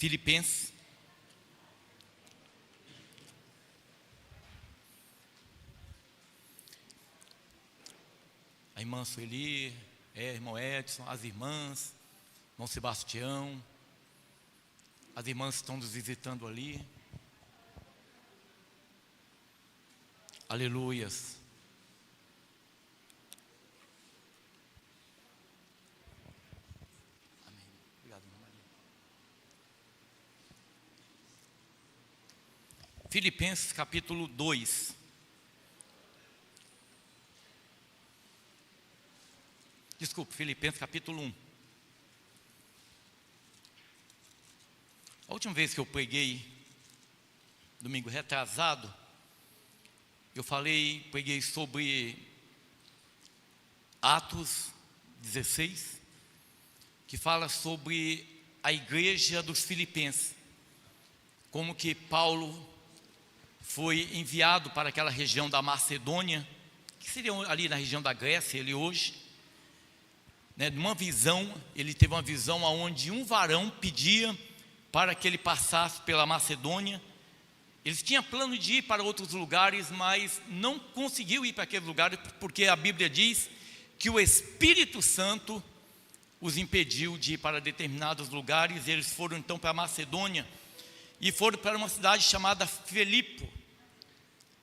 Filipenses. A irmã Sueli, irmão Edson, as irmãs, irmão Sebastião, as irmãs estão nos visitando ali. Aleluias. Amém. Obrigado, irmã Maria. Filipenses capítulo 2. Desculpe, Filipenses capítulo 1. A última vez que eu preguei, domingo retrasado, eu preguei sobre Atos 16, que fala sobre a igreja dos Filipenses, como que Paulo foi enviado para aquela região da Macedônia, que seria ali na região da Grécia, ele hoje, numa visão, ele teve uma visão onde um varão pedia para que ele passasse pela Macedônia. Eles tinham plano de ir para outros lugares, mas não conseguiu ir para aqueles lugares, porque a Bíblia diz que o Espírito Santo os impediu de ir para determinados lugares. Eles foram então para a Macedônia e foram para uma cidade chamada Filipe,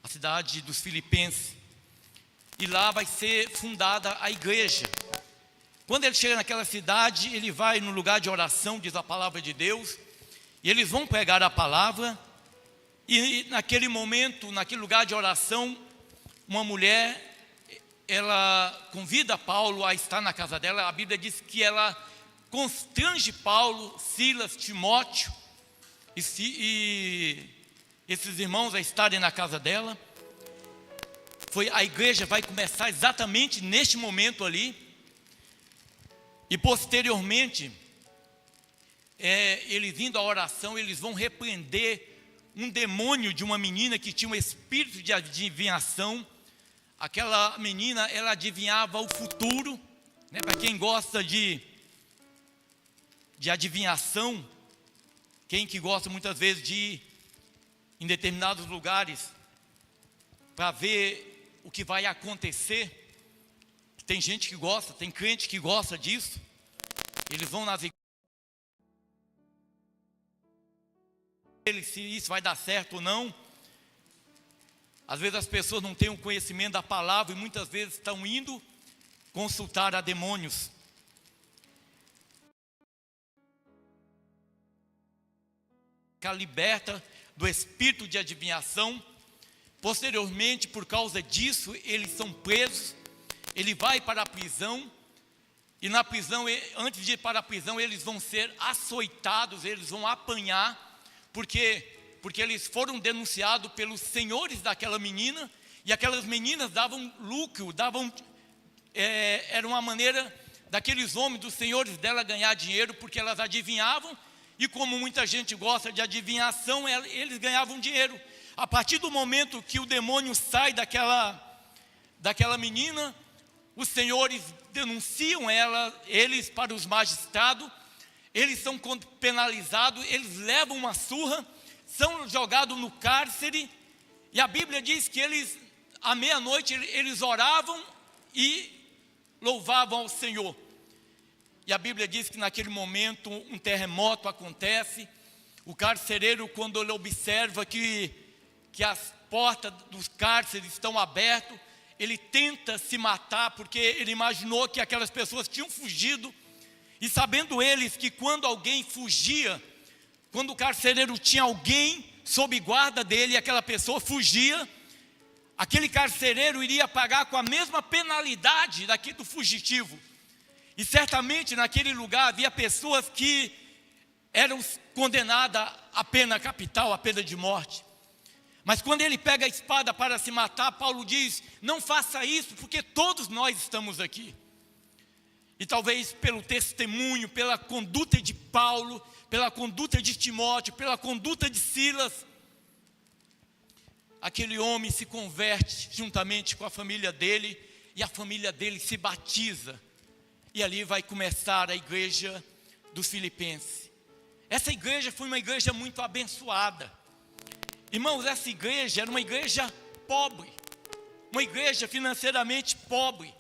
a cidade dos Filipenses, e lá vai ser fundada a igreja. Quando ele chega naquela cidade, ele vai no lugar de oração, diz a palavra de Deus, e eles vão pregar a palavra. E naquele momento, naquele lugar de oração, uma mulher, ela convida Paulo a estar na casa dela. A Bíblia diz que ela constrange Paulo, Silas, Timóteo e esses irmãos a estarem na casa dela. A igreja vai começar exatamente neste momento ali. E posteriormente, eles indo à oração, eles vão repreender um demônio de uma menina que tinha um espírito de adivinhação. Aquela menina, ela adivinhava o futuro, para quem gosta de adivinhação, quem que gosta muitas vezes de ir em determinados lugares para ver o que vai acontecer. Tem gente que gosta, tem crente que gosta disso. Eles vão nas igrejas, se isso vai dar certo ou não. Às vezes as pessoas não têm o conhecimento da palavra e muitas vezes estão indo consultar a demônios. Ficar liberta do espírito de adivinhação. Posteriormente, por causa disso, eles são presos. Ele vai para a prisão, e na prisão, antes de ir para a prisão, eles vão ser açoitados, eles vão apanhar, porque eles foram denunciados pelos senhores daquela menina, e aquelas meninas davam lucro, era uma maneira daqueles homens, dos senhores dela ganhar dinheiro, porque elas adivinhavam, e como muita gente gosta de adivinhação, eles ganhavam dinheiro. A partir do momento que o demônio sai daquela menina, os senhores denunciam eles para os magistrados, eles são penalizados, eles levam uma surra, são jogados no cárcere, e a Bíblia diz que à meia-noite, eles oravam e louvavam ao Senhor. E a Bíblia diz que naquele momento um terremoto acontece. O carcereiro, quando ele observa que as portas dos cárceres estão abertas, ele tenta se matar, porque ele imaginou que aquelas pessoas tinham fugido. E sabendo eles que quando alguém fugia, quando o carcereiro tinha alguém sob guarda dele, e aquela pessoa fugia, aquele carcereiro iria pagar com a mesma penalidade do fugitivo. E certamente naquele lugar havia pessoas que eram condenadas à pena capital, à pena de morte. Mas quando ele pega a espada para se matar, Paulo diz: não faça isso, porque todos nós estamos aqui. E talvez pelo testemunho, pela conduta de Paulo, pela conduta de Timóteo, pela conduta de Silas, aquele homem se converte juntamente com a família dele, e a família dele se batiza. E ali vai começar a igreja dos Filipenses. Essa igreja foi uma igreja muito abençoada. Irmãos, essa igreja era uma igreja pobre, uma igreja financeiramente pobre.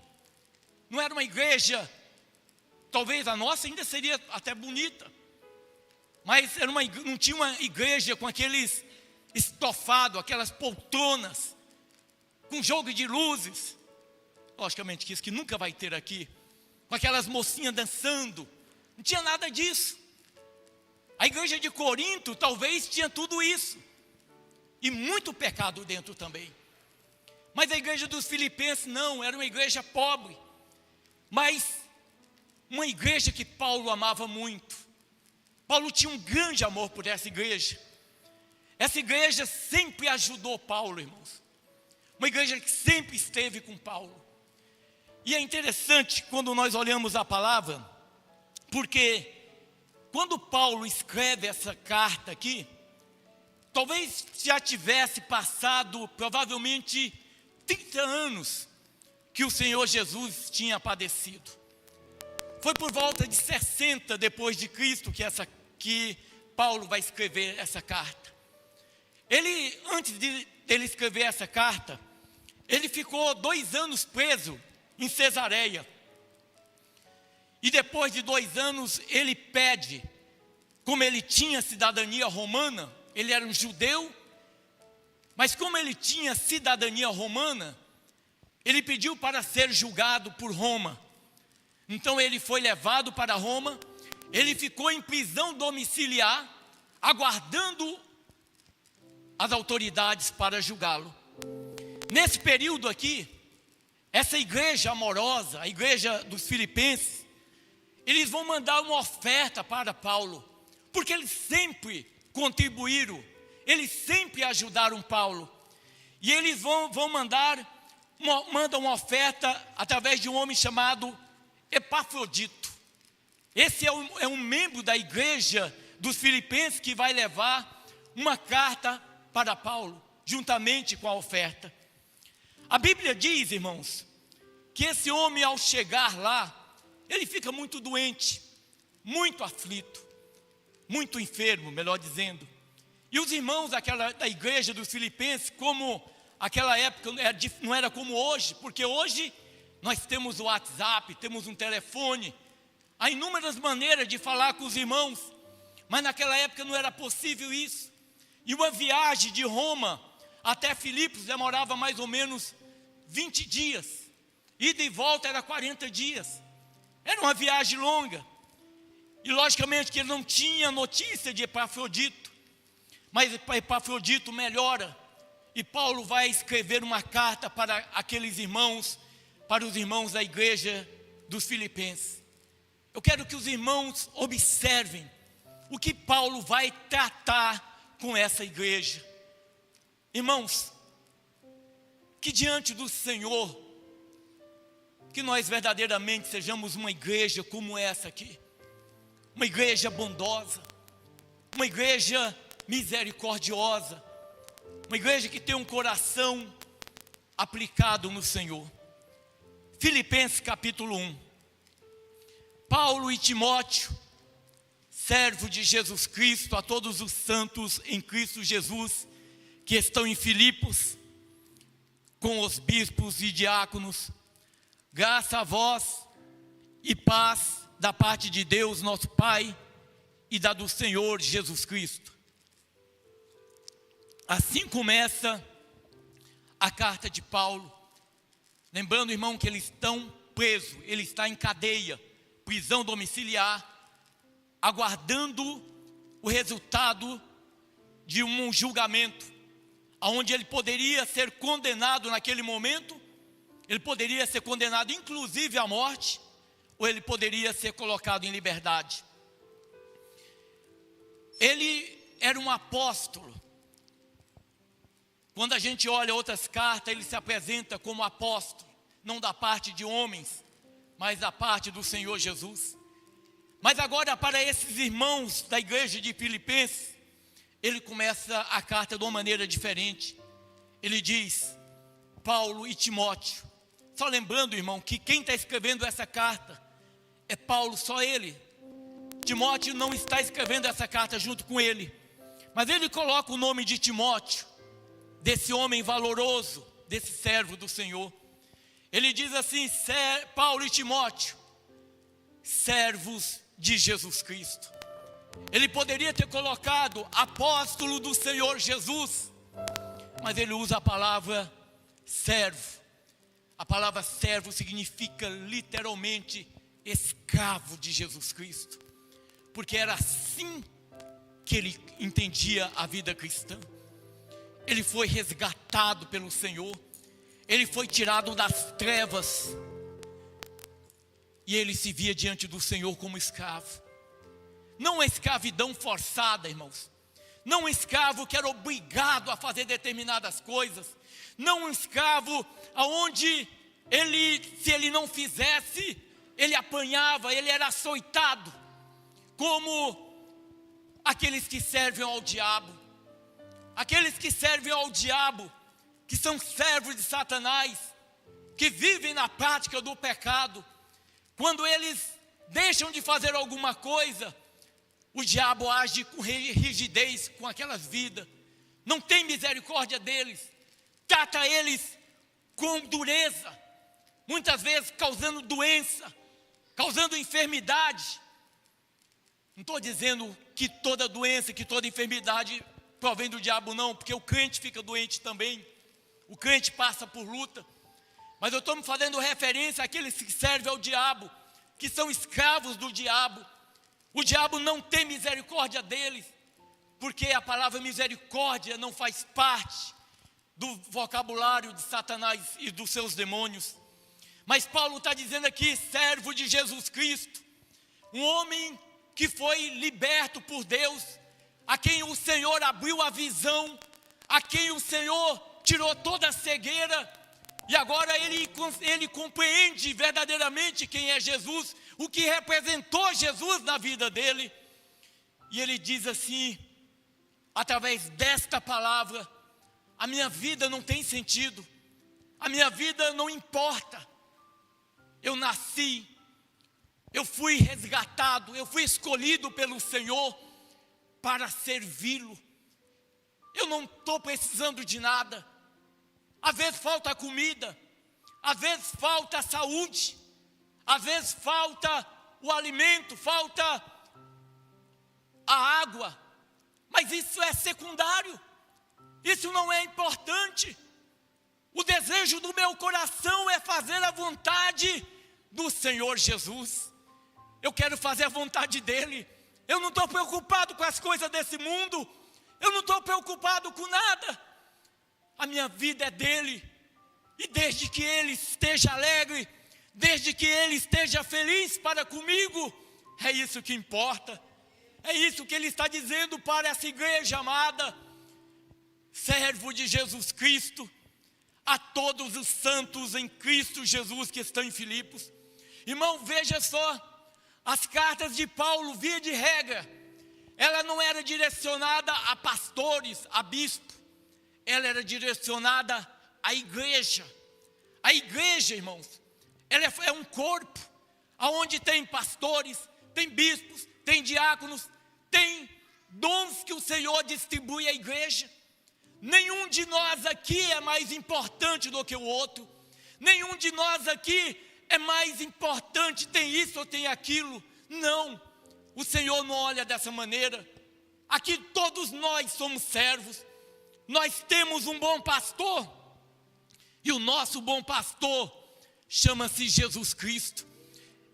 Não era uma igreja, talvez a nossa ainda seria até bonita, mas não tinha uma igreja com aqueles estofados, aquelas poltronas, com jogo de luzes. Logicamente que isso que nunca vai ter aqui, com aquelas mocinhas dançando. Não tinha nada disso. A igreja de Corinto talvez tinha tudo isso, e muito pecado dentro também. Mas a igreja dos Filipenses não, era uma igreja pobre, mas uma igreja que Paulo amava muito. Paulo tinha um grande amor por essa igreja. Essa igreja sempre ajudou Paulo, irmãos. Uma igreja que sempre esteve com Paulo. E é interessante quando nós olhamos a palavra, porque quando Paulo escreve essa carta aqui, talvez já tivesse passado provavelmente 30 anos que o Senhor Jesus tinha padecido. Foi por volta de 60 depois de Cristo que Paulo vai escrever essa carta. Ele, antes dele escrever essa carta, ele ficou 2 anos preso em Cesareia. E depois de 2 anos, ele pede, como ele tinha cidadania romana, ele era um judeu, mas como ele tinha cidadania romana, ele pediu para ser julgado por Roma. Então ele foi levado para Roma, ele ficou em prisão domiciliar, aguardando as autoridades para julgá-lo. Nesse período aqui, essa igreja amorosa, a igreja dos Filipenses, eles vão mandar uma oferta para Paulo, porque eles sempre contribuíram, eles sempre ajudaram Paulo. E eles mandam uma oferta através de um homem chamado Epafrodito. Esse é um membro da igreja dos Filipenses que vai levar uma carta para Paulo, juntamente com a oferta. A Bíblia diz, irmãos, que esse homem, ao chegar lá, ele fica muito doente, muito aflito, muito enfermo, melhor dizendo. E os irmãos da igreja dos Filipenses, como aquela época não era como hoje, porque hoje nós temos o WhatsApp, temos um telefone, há inúmeras maneiras de falar com os irmãos, mas naquela época não era possível isso. E uma viagem de Roma até Filipos demorava mais ou menos 20 dias, ida e volta era 40 dias, era uma viagem longa. E logicamente que ele não tinha notícia de Epafrodito, mas Epafrodito melhora, e Paulo vai escrever uma carta para aqueles irmãos, para os irmãos da igreja dos Filipenses. Eu quero que os irmãos observem o que Paulo vai tratar com essa igreja. Irmãos, que diante do Senhor, que nós verdadeiramente sejamos uma igreja como essa aqui, uma igreja bondosa, uma igreja misericordiosa, uma igreja que tem um coração aplicado no Senhor. Filipenses capítulo 1. Paulo e Timóteo, servo de Jesus Cristo, a todos os santos em Cristo Jesus, que estão em Filipos, com os bispos e diáconos, graça a vós e paz da parte de Deus nosso Pai e da do Senhor Jesus Cristo. Assim começa a carta de Paulo, lembrando, irmão, que eles estão presos, ele está em cadeia, prisão domiciliar, aguardando o resultado de um julgamento, onde ele poderia ser condenado naquele momento, ele poderia ser condenado inclusive à morte, ou ele poderia ser colocado em liberdade. Ele era um apóstolo. Quando a gente olha outras cartas, ele se apresenta como apóstolo, não da parte de homens, mas da parte do Senhor Jesus. Mas agora, para esses irmãos da igreja de Filipenses, ele começa a carta de uma maneira diferente. Ele diz, Paulo e Timóteo. Só lembrando, irmão, que quem está escrevendo essa carta é Paulo, só ele. Timóteo não está escrevendo essa carta junto com ele, mas ele coloca o nome de Timóteo, desse homem valoroso, desse servo do Senhor. Ele diz assim: Paulo e Timóteo, servos de Jesus Cristo. Ele poderia ter colocado apóstolo do Senhor Jesus, mas ele usa a palavra servo. A palavra servo significa literalmente escravo de Jesus Cristo, porque era assim que ele entendia a vida cristã. Ele foi resgatado pelo Senhor, ele foi tirado das trevas, e ele se via diante do Senhor como escravo. Não uma escravidão forçada, irmãos. Não um escravo que era obrigado a fazer determinadas coisas. Não um escravo aonde se ele não fizesse, ele apanhava, ele era açoitado, como aqueles que servem ao diabo. Aqueles que servem ao diabo, que são servos de Satanás, que vivem na prática do pecado, quando eles deixam de fazer alguma coisa, o diabo age com rigidez com aquelas vidas, não tem misericórdia deles, trata eles com dureza, muitas vezes causando doença, causando enfermidade. Não estou dizendo que toda doença, que toda enfermidade provém do diabo, não, porque o crente fica doente também, o crente passa por luta, mas eu estou me fazendo referência àqueles que servem ao diabo, que são escravos do diabo. O diabo não tem misericórdia deles, porque a palavra misericórdia não faz parte do vocabulário de Satanás e dos seus demônios. Mas Paulo está dizendo aqui, servo de Jesus Cristo, um homem que foi liberto por Deus, a quem o Senhor abriu a visão, a quem o Senhor tirou toda a cegueira, e agora ele compreende verdadeiramente quem é Jesus, o que representou Jesus na vida dele. E ele diz assim, através desta palavra: a minha vida não tem sentido, a minha vida não importa. Eu nasci, eu fui resgatado, eu fui escolhido pelo Senhor para servi-lo. Eu não estou precisando de nada. Às vezes falta comida, às vezes falta saúde, às vezes falta o alimento, falta a água, mas isso é secundário, isso não é importante. O desejo do meu coração é fazer a vontade do Senhor Jesus. Eu quero fazer a vontade dEle. Eu não estou preocupado com as coisas desse mundo, eu não estou preocupado com nada. A minha vida é dEle, e desde que Ele esteja alegre, desde que Ele esteja feliz para comigo, é isso que importa. É isso que Ele está dizendo para essa igreja amada. Servo de Jesus Cristo, a todos os santos em Cristo Jesus que estão em Filipos. Irmão, veja só, as cartas de Paulo, via de regra, ela não era direcionada a pastores, a bispo, ela era direcionada à igreja. A igreja, irmãos, ela é um corpo, onde tem pastores, tem bispos, tem diáconos, tem dons que o Senhor distribui à igreja. Nenhum de nós aqui é mais importante do que o outro. Nenhum de nós aqui é mais importante, tem isso ou tem aquilo. Não, o Senhor não olha dessa maneira. Aqui todos nós somos servos. Nós temos um bom pastor, e o nosso bom pastor chama-se Jesus Cristo.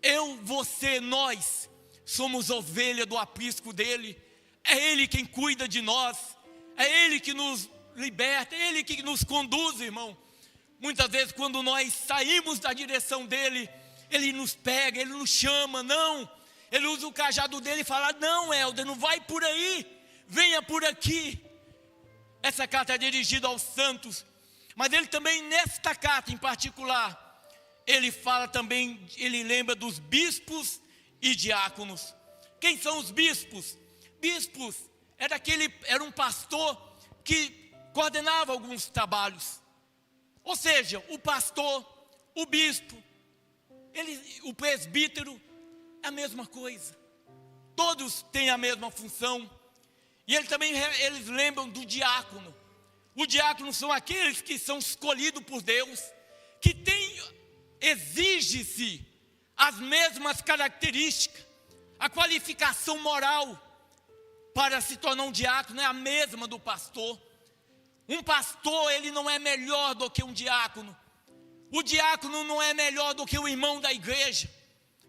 Eu, você, nós somos ovelha do aprisco dele. É Ele quem cuida de nós, é Ele que nos liberta, é Ele que nos conduz, irmão. Muitas vezes quando nós saímos da direção dele, Ele nos pega, Ele nos chama, não. Ele usa o cajado dele e fala: não, Helder, não vai por aí, venha por aqui. Essa carta é dirigida aos santos, mas ele também, nesta carta em particular, ele fala também, ele lembra dos bispos e diáconos. Quem são os bispos? Bispos era um pastor que coordenava alguns trabalhos. Ou seja, o pastor, o bispo, o presbítero, é a mesma coisa. todos têm a mesma função. E eles lembram do diácono. O diácono são aqueles que são escolhidos por Deus, que exige-se as mesmas características, a qualificação moral para se tornar um diácono é a mesma do pastor. Um pastor, ele não é melhor do que um diácono. O diácono não é melhor do que o irmão da igreja.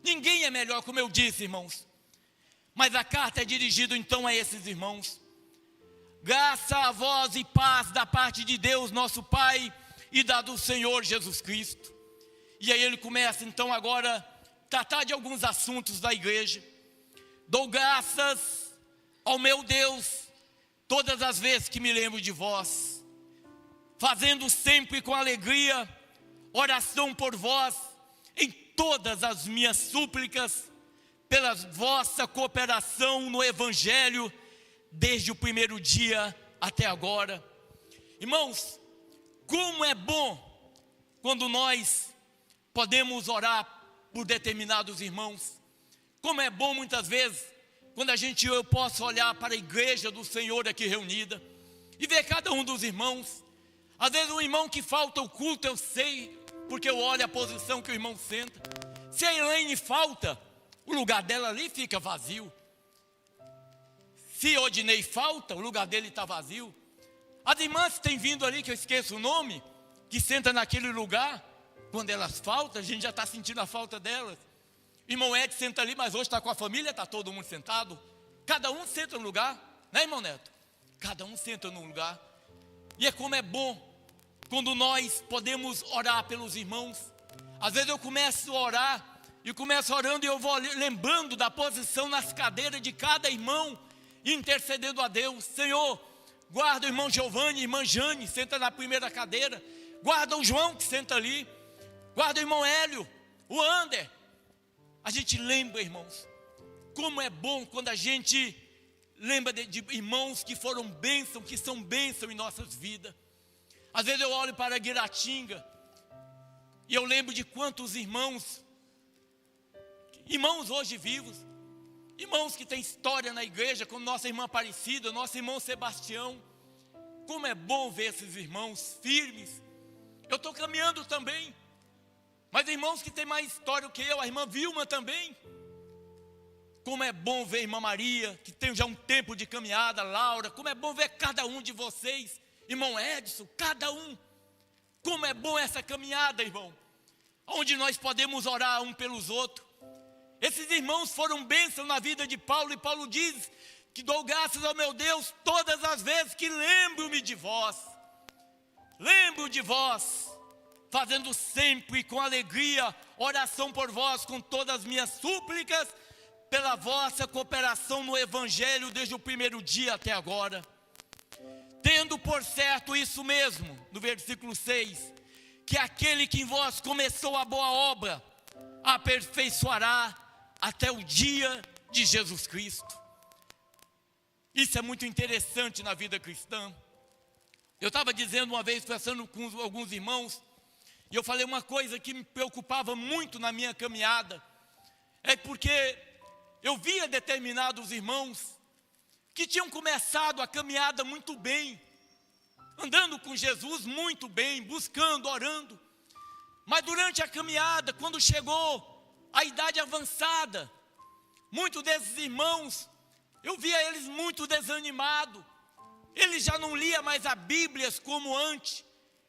Ninguém é melhor, como eu disse, irmãos. Mas a carta é dirigida então a esses irmãos. Graça a vós e paz da parte de Deus, nosso Pai, e da do Senhor Jesus Cristo. E aí ele começa então agora a tratar de alguns assuntos da igreja. Dou graças ao meu Deus todas as vezes que me lembro de vós, fazendo sempre com alegria oração por vós em todas as minhas súplicas, pela vossa cooperação no Evangelho, desde o primeiro dia até agora. Irmãos, como é bom quando nós podemos orar por determinados irmãos. Como é bom muitas vezes quando eu posso olhar para a igreja do Senhor aqui reunida e ver cada um dos irmãos. Às vezes um irmão que falta o culto, eu sei, porque eu olho a posição que o irmão senta. Se a Elaine falta, o lugar dela ali fica vazio. Se Odinei falta, o lugar dele está vazio. As irmãs que têm vindo ali, que eu esqueço o nome, que sentam naquele lugar, quando elas faltam, a gente já está sentindo a falta delas. Irmão Ed senta ali, mas hoje está com a família, está todo mundo sentado. Cada um senta no lugar, né, irmão Neto? Cada um senta no lugar. E é como é bom quando nós podemos orar pelos irmãos. Às vezes eu começo a orar, e começo orando e eu vou lembrando da posição nas cadeiras de cada irmão, intercedendo a Deus. Senhor, guarda o irmão Giovanni, irmã Jane, senta na primeira cadeira. Guarda o João que senta ali. Guarda o irmão Hélio, o Ander. A gente lembra, irmãos, como é bom quando a gente lembra de irmãos que foram bênção, que são bênção em nossas vidas. Às vezes eu olho para Guiratinga e eu lembro de quantos irmãos hoje vivos, irmãos que têm história na igreja, como nossa irmã Aparecida, nosso irmão Sebastião. Como é bom ver esses irmãos firmes. Eu estou caminhando também, mas irmãos que têm mais história do que eu, a irmã Vilma também. Como é bom ver a irmã Maria, que tem já um tempo de caminhada, Laura. Como é bom ver cada um de vocês, irmão Edson, cada um. Como é bom essa caminhada, irmão, onde nós podemos orar um pelos outros. Esses irmãos foram bênção na vida de Paulo, e Paulo diz que dou graças ao meu Deus todas as vezes que lembro-me de vós. Lembro de vós, fazendo sempre com alegria oração por vós, com todas as minhas súplicas, pela vossa cooperação no Evangelho desde o primeiro dia até agora. Tendo por certo isso mesmo, no versículo 6, que aquele que em vós começou a boa obra, aperfeiçoará até o dia de Jesus Cristo. Isso é muito interessante na vida cristã. Eu estava dizendo uma vez, conversando com alguns irmãos, e eu falei uma coisa que me preocupava muito na minha caminhada. É porque eu via determinados irmãos que tinham começado a caminhada muito bem, andando com Jesus muito bem, buscando, orando. Mas durante a caminhada, quando chegou a idade avançada, muitos desses irmãos, eu via eles muito desanimados. Eles já não liam mais a Bíblia como antes.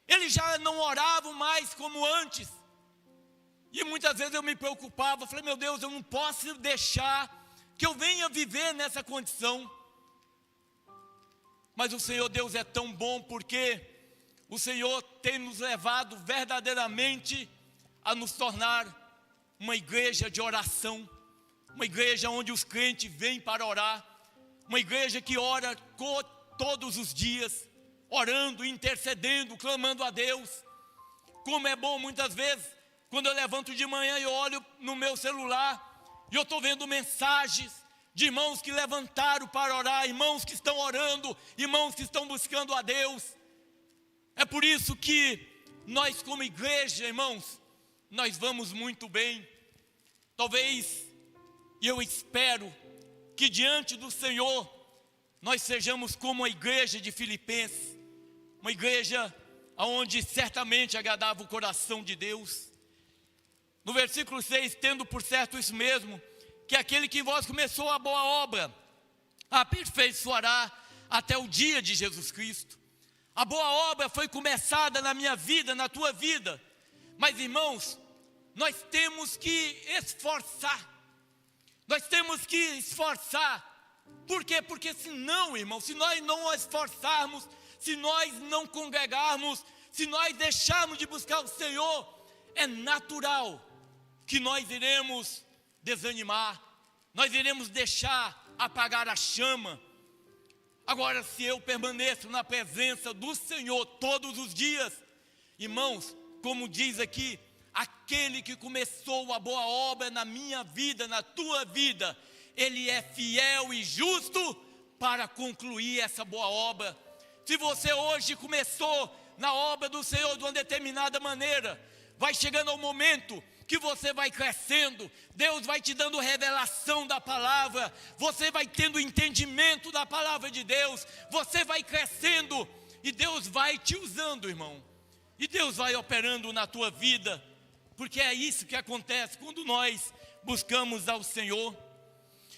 Eles já não oravam mais como antes. E muitas vezes eu me preocupava, falei, meu Deus, eu não posso deixar que eu venha viver nessa condição. Mas o Senhor Deus é tão bom, porque o Senhor tem nos levado verdadeiramente a nos tornar uma igreja de oração, uma igreja onde os crentes vêm para orar, uma igreja que ora todos os dias, orando, intercedendo, clamando a Deus. Como é bom muitas vezes, quando eu levanto de manhã e olho no meu celular, e eu estou vendo mensagens de irmãos que levantaram para orar, irmãos que estão orando, irmãos que estão buscando a Deus. É por isso que nós como igreja, irmãos, nós vamos muito bem. Talvez, e eu espero, que diante do Senhor nós sejamos como a igreja de Filipenses, uma igreja onde certamente agradava o coração de Deus. No versículo 6, tendo por certo isso mesmo, que aquele que em vós começou a boa obra, aperfeiçoará até o dia de Jesus Cristo. A boa obra foi começada na minha vida, na tua vida, mas irmãos, nós temos que esforçar, por quê? Porque senão, irmão, se nós não esforçarmos, se nós não congregarmos, se nós deixarmos de buscar o Senhor, é natural que nós iremos desanimar, nós iremos deixar apagar a chama. Agora, se eu permaneço na presença do Senhor todos os dias, irmãos, como diz aqui, aquele que começou a boa obra na minha vida, na tua vida, Ele é fiel e justo para concluir essa boa obra. Se você hoje começou na obra do Senhor de uma determinada maneira, vai chegando ao momento que você vai crescendo, Deus vai te dando revelação da palavra, você vai tendo entendimento da palavra de Deus, você vai crescendo e Deus vai te usando, irmão, e Deus vai operando na tua vida, porque é isso que acontece quando nós buscamos ao Senhor.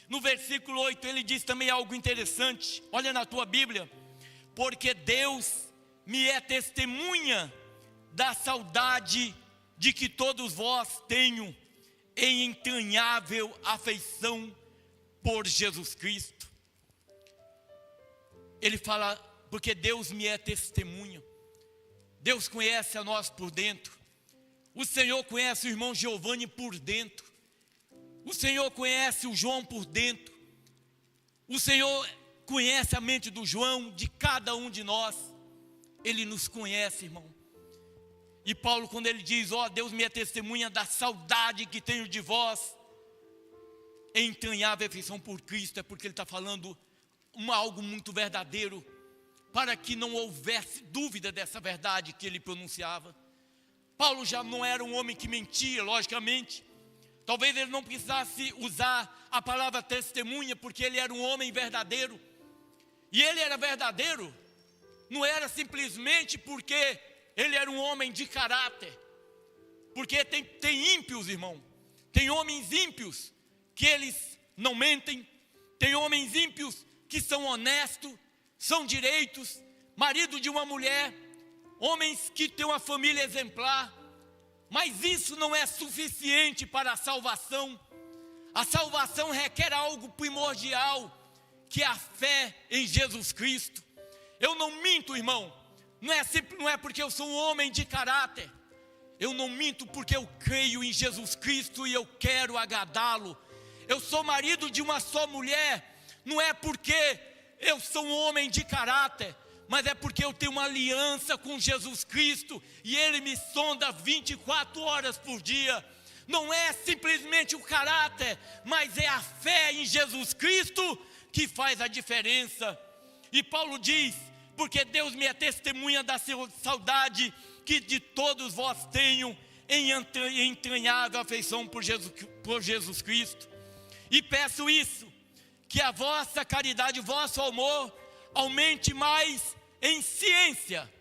No versículo 8 ele diz também algo interessante, olha na tua Bíblia: porque Deus me é testemunha da saudade de que todos vós tenham em entranhável afeição por Jesus Cristo. Ele fala, porque Deus me é testemunha. Deus conhece a nós por dentro. O Senhor conhece o irmão Giovanni por dentro. O Senhor conhece o João por dentro. O Senhor conhece a mente do João, de cada um de nós. Ele nos conhece, irmão. E Paulo, quando ele diz, Deus me é testemunha da saudade que tenho de vós, entranhável afeição por Cristo, é porque ele está falando algo muito verdadeiro, para que não houvesse dúvida dessa verdade que ele pronunciava. Paulo já não era um homem que mentia, logicamente. Talvez ele não precisasse usar a palavra testemunha, porque ele era um homem verdadeiro. E ele era verdadeiro, não era simplesmente porque ele era um homem de caráter. Porque tem ímpios, irmão. Tem homens ímpios que eles não mentem. Tem homens ímpios que são honestos, são direitos, marido de uma mulher, homens que têm uma família exemplar. Mas isso não é suficiente para a salvação. A salvação requer algo primordial, que é a fé em Jesus Cristo. Eu não minto, irmão. Não é porque eu sou um homem de caráter. Eu não minto porque eu creio em Jesus Cristo e eu quero agradá-lo. Eu sou marido de uma só mulher. Não é porque eu sou um homem de caráter, mas é porque eu tenho uma aliança com Jesus Cristo e Ele me sonda 24 horas por dia. Não é simplesmente o caráter, mas é a fé em Jesus Cristo que faz a diferença. E Paulo diz, porque Deus me é testemunha da saudade que de todos vós tenho em entranhável afeição por Jesus Cristo. E peço isso, que a vossa caridade, o vosso amor, aumente mais em ciência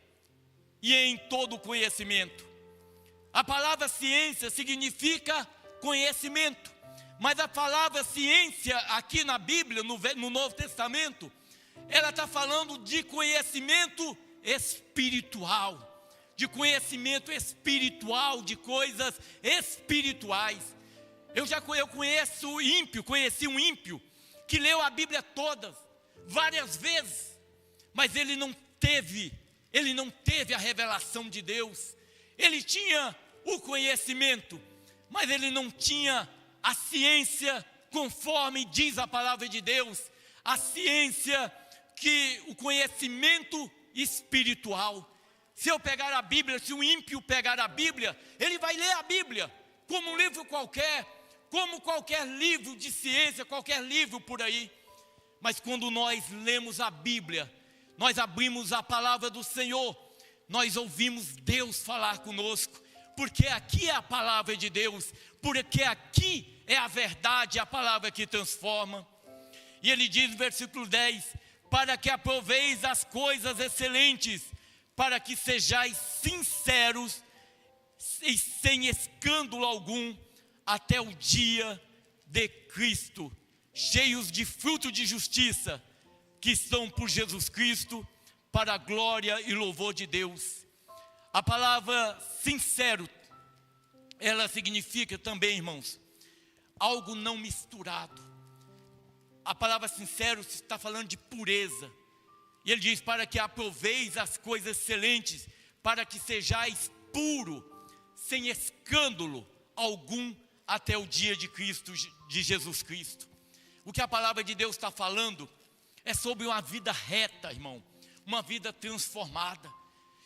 e em todo conhecimento. A palavra ciência significa conhecimento, mas a palavra ciência aqui na Bíblia, no Novo Testamento, ela está falando de conhecimento espiritual, de coisas espirituais. Eu conheci um ímpio que leu a Bíblia toda, várias vezes, mas ele não teve a revelação de Deus. Ele tinha o conhecimento, mas ele não tinha a ciência conforme diz a palavra de Deus, a ciência o conhecimento espiritual. Se eu pegar a Bíblia, se um ímpio pegar a Bíblia, ele vai ler a Bíblia como um livro qualquer, como qualquer livro de ciência, qualquer livro por aí. Mas quando nós lemos a Bíblia, nós abrimos a palavra do Senhor, nós ouvimos Deus falar conosco, porque aqui é a palavra de Deus, porque aqui é a verdade, a palavra que transforma. E ele diz no versículo 10: para que aproveis as coisas excelentes, para que sejais sinceros e sem escândalo algum, até o dia de Cristo, cheios de fruto de justiça, que são por Jesus Cristo, para a glória e louvor de Deus. A palavra sincero, ela significa também, irmãos, algo não misturado. A palavra sincero está falando de pureza. E ele diz: para que aproveis as coisas excelentes, para que sejais puro, sem escândalo algum, até o dia de Cristo, de Jesus Cristo. O que a palavra de Deus está falando é sobre uma vida reta, irmão, uma vida transformada.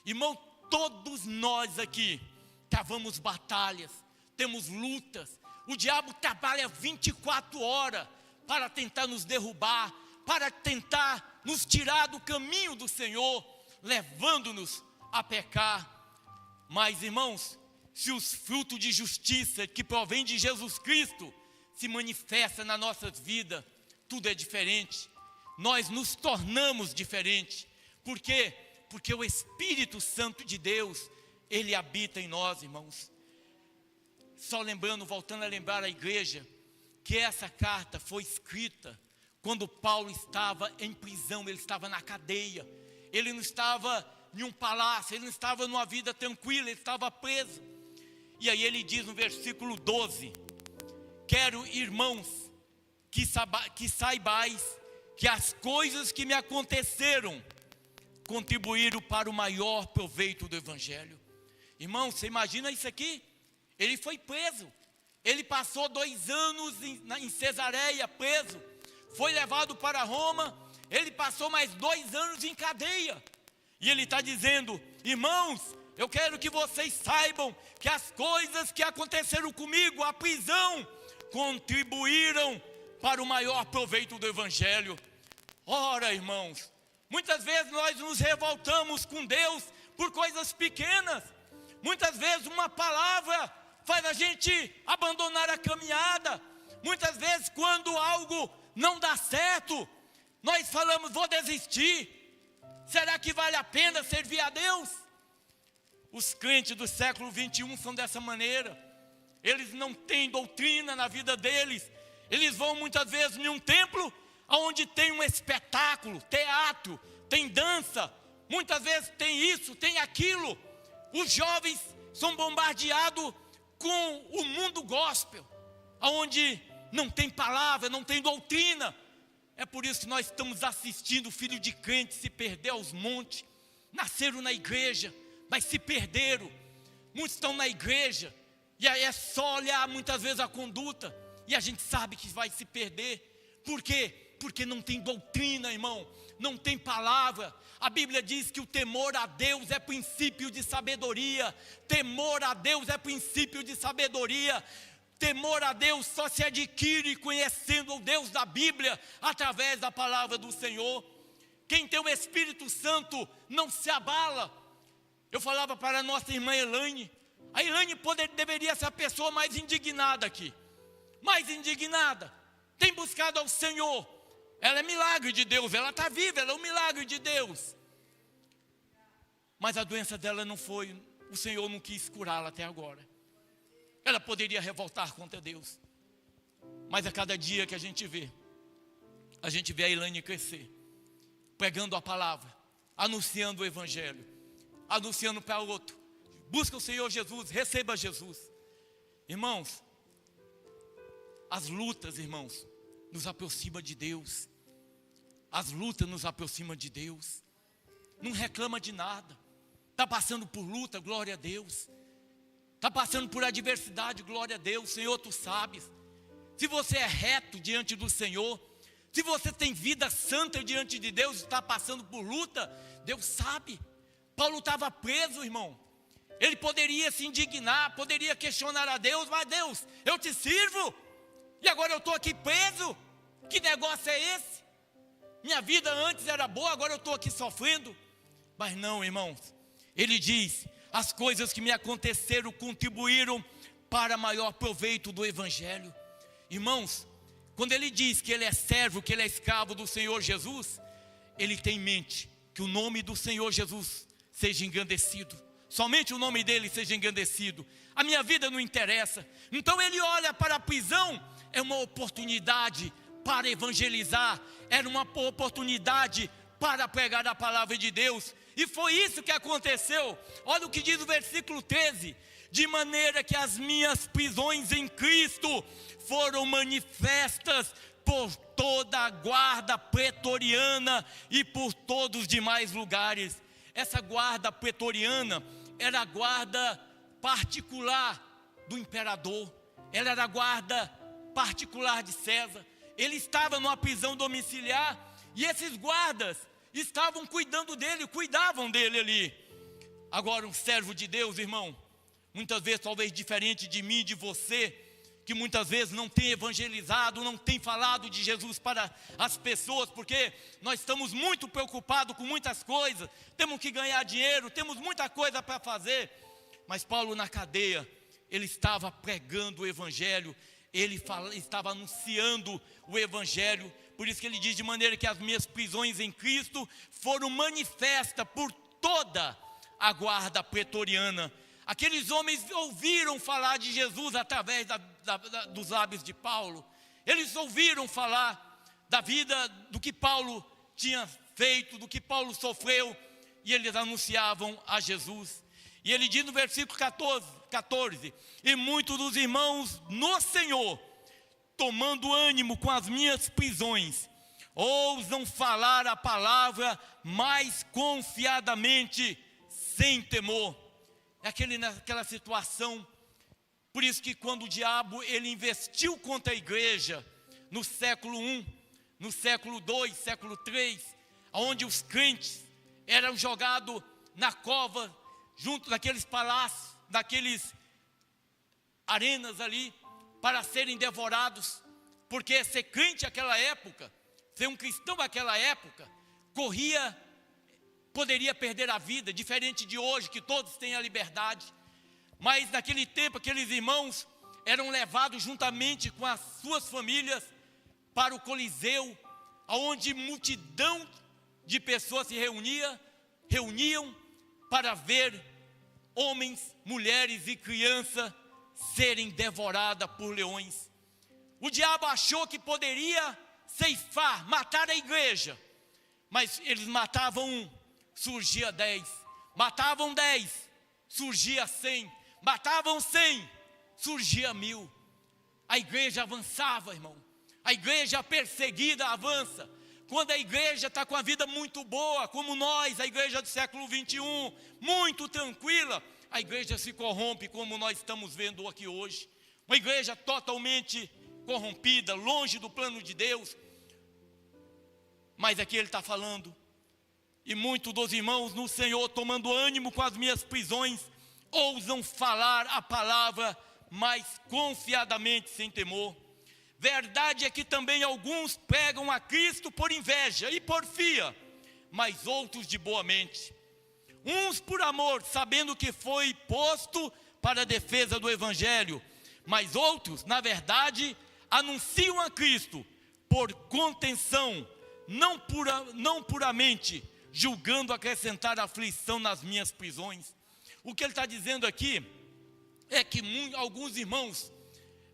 Irmão, todos nós aqui travamos batalhas, temos lutas. O diabo trabalha 24 horas para tentar nos derrubar, para tentar nos tirar do caminho do Senhor, levando-nos a pecar. Mas, irmãos, se os frutos de justiça que provém de Jesus Cristo se manifestam nas nossas vidas, tudo é diferente. Nós nos tornamos diferentes. Por quê? Porque o Espírito Santo de Deus, ele habita em nós, irmãos. Só lembrando, voltando a lembrar a igreja, que essa carta foi escrita quando Paulo estava em prisão, ele estava na cadeia, ele não estava em um palácio, ele não estava numa vida tranquila, ele estava preso. E aí ele diz no versículo 12: quero, irmãos, que saibais que as coisas que me aconteceram contribuíram para o maior proveito do Evangelho. Irmão, você imagina isso aqui? Ele foi preso, ele passou 2 anos em Cesareia preso, foi levado para Roma, ele passou mais 2 anos em cadeia, e ele está dizendo: irmãos, eu quero que vocês saibam que as coisas que aconteceram comigo, a prisão, contribuíram para o maior proveito do Evangelho. Ora, irmãos, muitas vezes nós nos revoltamos com Deus por coisas pequenas. Muitas vezes uma palavra faz a gente abandonar a caminhada. Muitas vezes quando algo não dá certo, nós falamos: vou desistir. Será que vale a pena servir a Deus? Os crentes do século 21 são dessa maneira. Eles não têm doutrina na vida deles. Eles vão muitas vezes em um templo onde tem um espetáculo, teatro, tem dança. Muitas vezes tem isso, tem aquilo. Os jovens são bombardeados com o mundo gospel, onde não tem palavra, não tem doutrina. É por isso que nós estamos assistindo filho de crente se perder aos montes. Nasceram na igreja, mas se perderam. Muitos estão na igreja, e aí é só olhar muitas vezes a conduta, e a gente sabe que vai se perder. Por quê? Porque não tem doutrina, irmão, não tem palavra. A Bíblia diz que o temor a Deus é princípio de sabedoria. Temor a Deus é princípio de sabedoria. Temor a Deus só se adquire conhecendo o Deus da Bíblia, através da palavra do Senhor. Quem tem o Espírito Santo não se abala. Eu falava para a nossa irmã Elaine, a Elaine deveria ser a pessoa mais indignada aqui, mais indignada, tem buscado ao Senhor. Ela é milagre de Deus, ela está viva, ela é um milagre de Deus. Mas a doença dela não foi, o Senhor não quis curá-la até agora. Ela poderia revoltar contra Deus. Mas a cada dia que a gente vê a Elaine crescer, pregando a palavra, anunciando o Evangelho, anunciando para outro: busca o Senhor Jesus, receba Jesus. Irmãos, as lutas, irmãos, nos aproximam de Deus. As lutas nos aproximam de Deus. Não reclama de nada. Está passando por luta, glória a Deus. Está passando por adversidade, glória a Deus. Senhor, tu sabes. Se você é reto diante do Senhor, se você tem vida santa diante de Deus, está passando por luta, Deus sabe. Paulo estava preso, irmão. Ele poderia se indignar, poderia questionar a Deus: mas Deus, eu te sirvo, e agora eu estou aqui preso. Que negócio é esse? Minha vida antes era boa, agora eu estou aqui sofrendo. Mas não, irmãos, ele diz: as coisas que me aconteceram contribuíram para maior proveito do Evangelho. Irmãos, quando ele diz que ele é servo, que ele é escravo do Senhor Jesus, ele tem em mente que o nome do Senhor Jesus seja engrandecido, somente o nome dele seja engrandecido. A minha vida não interessa. Então ele olha para a prisão, é uma oportunidade para evangelizar, era uma oportunidade para pregar a palavra de Deus, e foi isso que aconteceu. Olha o que diz o versículo 13: de maneira que as minhas prisões em Cristo foram manifestas por toda a guarda pretoriana e por todos os demais lugares. Essa guarda pretoriana era a guarda particular do imperador, ela era a guarda particular de César. Ele estava numa prisão domiciliar e esses guardas estavam cuidando dele, cuidavam dele ali. Agora, um servo de Deus, irmão, muitas vezes talvez diferente de mim, de você, que muitas vezes não tem evangelizado, não tem falado de Jesus para as pessoas, porque nós estamos muito preocupados com muitas coisas, temos que ganhar dinheiro, temos muita coisa para fazer. Mas Paulo na cadeia, ele estava pregando o evangelho, ele estava anunciando o evangelho. Por isso que ele diz: de maneira que as minhas prisões em Cristo foram manifestas por toda a guarda pretoriana. Aqueles homens ouviram falar de Jesus através dos lábios de Paulo. Eles ouviram falar da vida, do que Paulo tinha feito, do que Paulo sofreu, e eles anunciavam a Jesus. E ele diz no versículo 14: e muitos dos irmãos no Senhor, tomando ânimo com as minhas prisões, ousam falar a palavra mais confiadamente, sem temor. É naquela situação. Por isso que quando o diabo ele investiu contra a igreja no século I, no século II, século III, onde os crentes eram jogados na cova, junto daqueles palácios, daqueles arenas ali, para serem devorados, porque ser crente naquela época, ser um cristão naquela época, poderia perder a vida, diferente de hoje, que todos têm a liberdade. Mas naquele tempo, aqueles irmãos eram levados juntamente com as suas famílias para o Coliseu, onde multidão de pessoas se reuniam para ver homens, mulheres e crianças serem devoradas por leões. O diabo achou que poderia ceifar, matar a igreja, mas eles matavam um, surgia 10, matavam 10, surgia 100, matavam 100, surgia 1000. A igreja avançava, irmão. A igreja perseguida avança. Quando a igreja está com a vida muito boa, como nós, a igreja do século 21, muito tranquila, a igreja se corrompe, como nós estamos vendo aqui hoje. Uma igreja totalmente corrompida, longe do plano de Deus. Mas aqui ele está falando: e muitos dos irmãos no Senhor, tomando ânimo com as minhas prisões, ousam falar a palavra mais confiadamente, sem temor. Verdade é que também alguns pregam a Cristo por inveja e porfia, mas outros de boa mente. Uns por amor, sabendo que foi posto para a defesa do Evangelho, mas outros, na verdade, anunciam a Cristo por contenção, não puramente, julgando acrescentar aflição nas minhas prisões. O que ele está dizendo aqui é que alguns irmãos,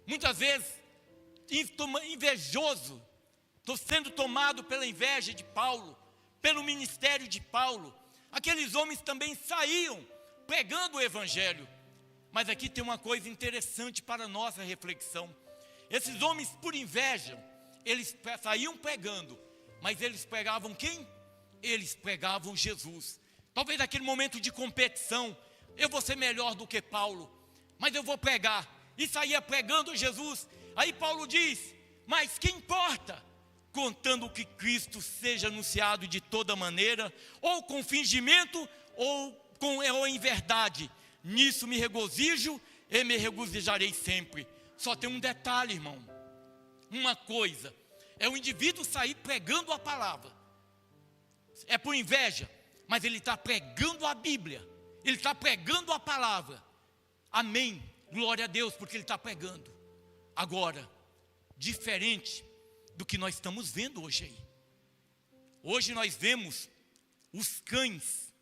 muitas vezes, invejoso, estou sendo tomado pela inveja de Paulo, pelo ministério de Paulo. Aqueles homens também saíam pregando o Evangelho. Mas aqui tem uma coisa interessante para a nossa reflexão. Esses homens, por inveja, eles saíam pregando, mas eles pregavam quem? Eles pregavam Jesus. Talvez naquele momento de competição, eu vou ser melhor do que Paulo, mas eu vou pregar. E saía pregando Jesus. Aí Paulo diz: mas que importa? Contando que Cristo seja anunciado de toda maneira, ou com fingimento, ou em verdade. Nisso me regozijo e me regozijarei sempre. Só tem um detalhe, irmão. Uma coisa é o indivíduo sair pregando a palavra. É por inveja, mas ele está pregando a Bíblia. Ele está pregando a palavra. Amém. Glória a Deus, porque ele está pregando. Agora, diferente do que nós estamos vendo hoje aí. Hoje nós vemos os cães.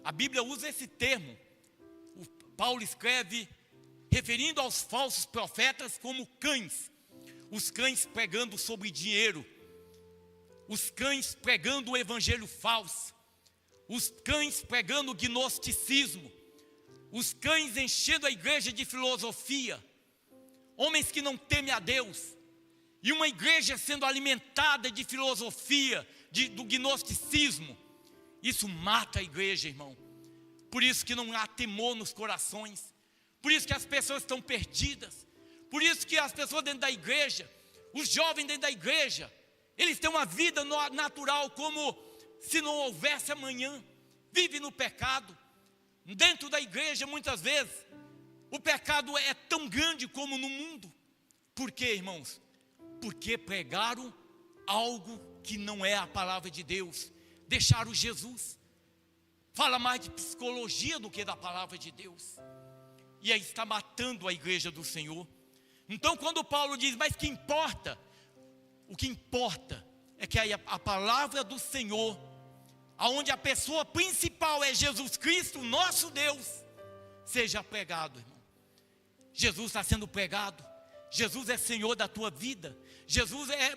A Bíblia usa esse termo. O Paulo escreve referindo aos falsos profetas como cães. Os cães pregando sobre dinheiro. Os cães pregando o evangelho falso. Os cães pregando o gnosticismo. Os cães enchendo a igreja de filosofia. Homens que não temem a Deus. E uma igreja sendo alimentada de filosofia, do gnosticismo. Isso mata a igreja, irmão. Por isso que não há temor nos corações. Por isso que as pessoas estão perdidas. Por isso que as pessoas dentro da igreja, os jovens dentro da igreja, eles têm uma vida natural como se não houvesse amanhã. Vive no pecado. Dentro da igreja, muitas vezes, o pecado é tão grande como no mundo. Por quê, irmãos? Porque pregaram algo que não é a palavra de Deus. Deixaram Jesus. Fala mais de psicologia do que da palavra de Deus. E aí está matando a igreja do Senhor. Então quando Paulo diz, mas que importa? O que importa é que a palavra do Senhor, aonde a pessoa principal é Jesus Cristo, nosso Deus, seja pregado, irmão. Jesus está sendo pregado. Jesus é Senhor da tua vida.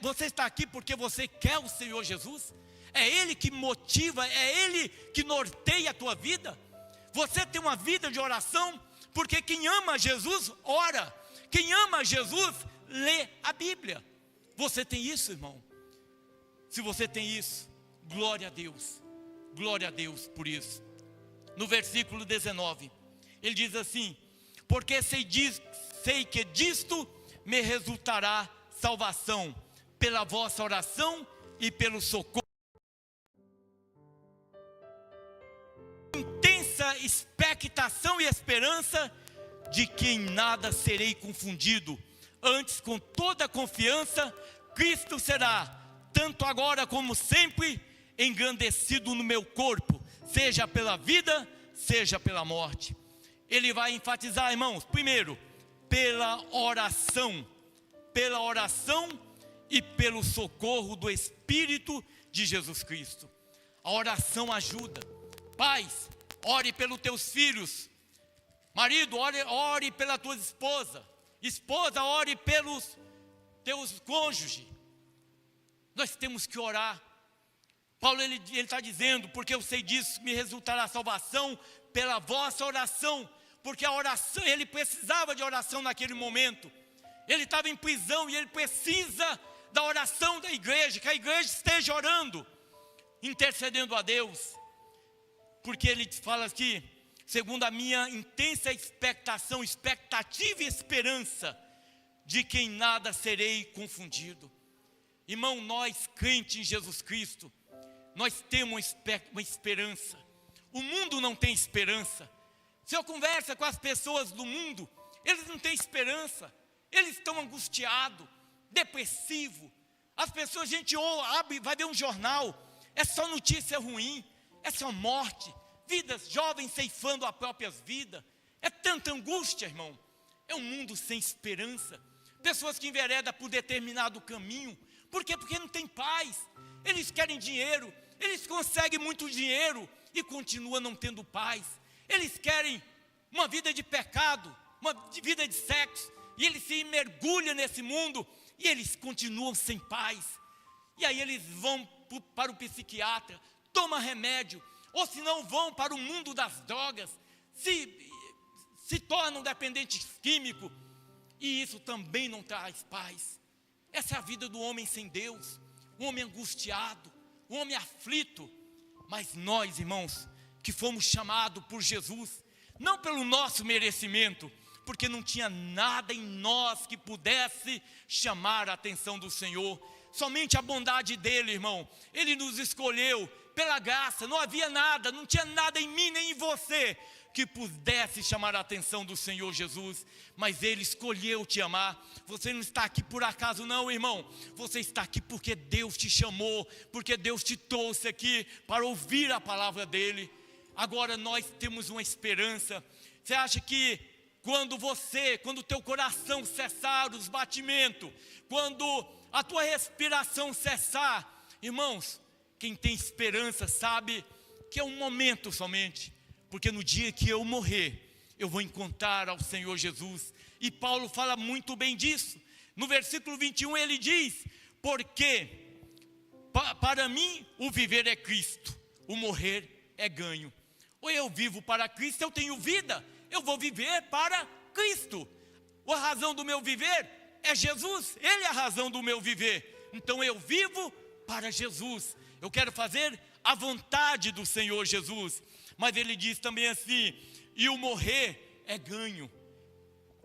Você está aqui porque você quer o Senhor Jesus? É Ele que motiva, é Ele que norteia a tua vida. Você tem uma vida de oração, porque quem ama Jesus, ora. Quem ama Jesus, lê a Bíblia. Você tem isso, irmão? Se você tem isso, glória a Deus. Glória a Deus por isso. No versículo 19, ele diz assim: porque sei que disto me resultará salvação, pela vossa oração e pelo socorro. Intensa expectação e esperança de que em nada serei confundido. Antes, com toda confiança, Cristo será, tanto agora como sempre, engrandecido no meu corpo, seja pela vida, seja pela morte. Ele vai enfatizar, irmãos, primeiro, pela oração e pelo socorro do Espírito de Jesus Cristo. A oração ajuda. Pais, ore pelos teus filhos. Marido, ore pela tua esposa. Esposa, ore pelos teus cônjuges. Nós temos que orar. Paulo ele está dizendo, porque eu sei disso, me resultará salvação pela vossa oração. Porque a oração, ele precisava de oração naquele momento. Ele estava em prisão e ele precisa da oração da igreja, que a igreja esteja orando, intercedendo a Deus. Porque ele fala aqui, segundo a minha intensa expectativa e esperança, de que em nada serei confundido. Irmão, nós crentes em Jesus Cristo, nós temos uma esperança. O mundo não tem esperança. Se eu converso com as pessoas do mundo, eles não têm esperança. Eles estão angustiados, depressivos. As pessoas, a gente abre, vai ver um jornal, é só notícia ruim, é só morte, vidas jovens ceifando as próprias vidas. É tanta angústia, irmão. É um mundo sem esperança. Pessoas que enveredam por determinado caminho. Por quê? Porque não tem paz. Eles querem dinheiro, eles conseguem muito dinheiro e continuam não tendo paz. Eles querem uma vida de pecado, uma vida de sexo, e eles se mergulham nesse mundo e eles continuam sem paz. E aí eles vão para o psiquiatra, tomam remédio, ou se não vão para o mundo das drogas, se tornam dependentes químicos, e isso também não traz paz. Essa é a vida do homem sem Deus, o homem angustiado, o homem aflito. Mas nós, irmãos, que fomos chamados por Jesus, não pelo nosso merecimento, porque não tinha nada em nós que pudesse chamar a atenção do Senhor, somente a bondade dele, irmão. Ele nos escolheu pela graça, não havia nada, não tinha nada em mim nem em você que pudesse chamar a atenção do Senhor Jesus, mas Ele escolheu te amar. Você não está aqui por acaso não, irmão. Você está aqui porque Deus te chamou, porque Deus te trouxe aqui para ouvir a palavra dEle. Agora nós temos uma esperança. Você acha que quando o teu coração cessar os batimentos, quando a tua respiração cessar, irmãos, quem tem esperança sabe que é um momento somente, porque no dia que eu morrer, eu vou encontrar ao Senhor Jesus. E Paulo fala muito bem disso. No versículo 21 ele diz: porque para mim o viver é Cristo, o morrer é ganho. Ou eu vivo para Cristo, eu tenho vida, eu vou viver para Cristo. A razão do meu viver é Jesus, Ele é a razão do meu viver. Então eu vivo para Jesus, eu quero fazer a vontade do Senhor Jesus. Mas ele diz também assim: e o morrer é ganho.